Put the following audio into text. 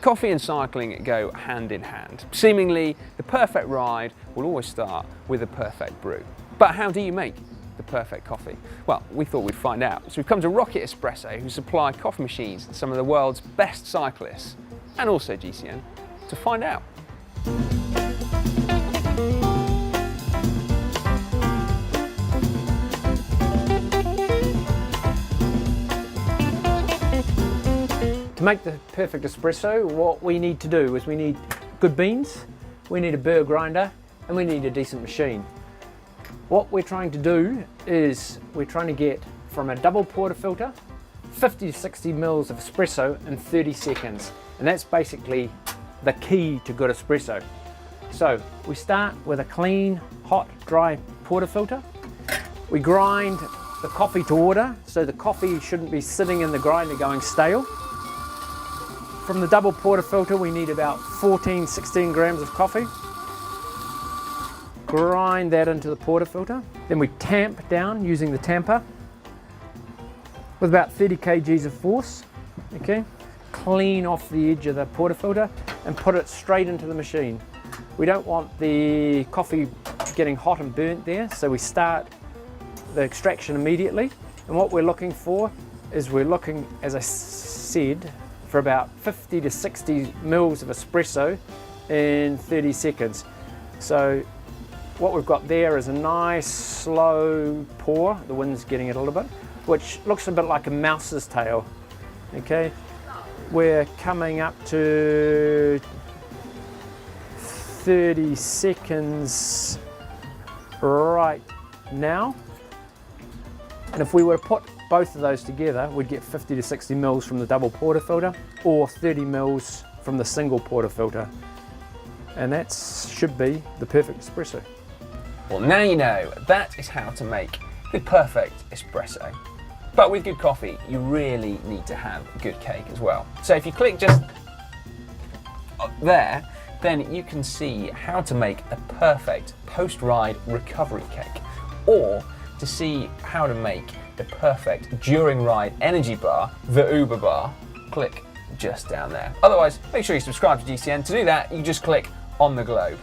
Coffee and cycling go hand in hand. Seemingly, the perfect ride will always start with a perfect brew. But how do you make the perfect coffee? Well, we thought we'd find out. So we've come to Rocket Espresso, who supply coffee machines to some of the world's best cyclists, and also GCN, to find out. To make the perfect espresso, what we need to do is we need good beans, we need a burr grinder, and we need a decent machine. What we're trying to do is we're trying to get from a double portafilter 50 to 60 mils of espresso in 30 seconds. And that's basically the key to good espresso. So we start with a clean, hot, dry portafilter. We grind the coffee to order, so the coffee shouldn't be sitting in the grinder going stale. From the double portafilter, we need about 16 grams of coffee. Grind that into the portafilter. Then we tamp down using the tamper with about 30 kgs of force. Okay, clean off the edge of the portafilter and put it straight into the machine. We don't want the coffee getting hot and burnt there, so we start the extraction immediately. And what we're looking for is as I said, for about 50 to 60 mils of espresso in 30 seconds. So what we've got there is a nice slow pour. The wind's getting it a little bit, which looks a bit like a mouse's tail. Okay, we're coming up to 30 seconds right now. And if we were to put both of those together, we'd get 50 to 60 mils from the double portafilter or 30 mils from the single portafilter. And that should be the perfect espresso. Well, now you know, that is how to make the perfect espresso. But with good coffee, you really need to have good cake as well. So if you click just up there, then you can see how to make a perfect post-ride recovery cake, or to see how to make the perfect during ride energy bar, the Uber bar, click just down there. Otherwise, make sure you subscribe to GCN. To do that, you just click on the globe.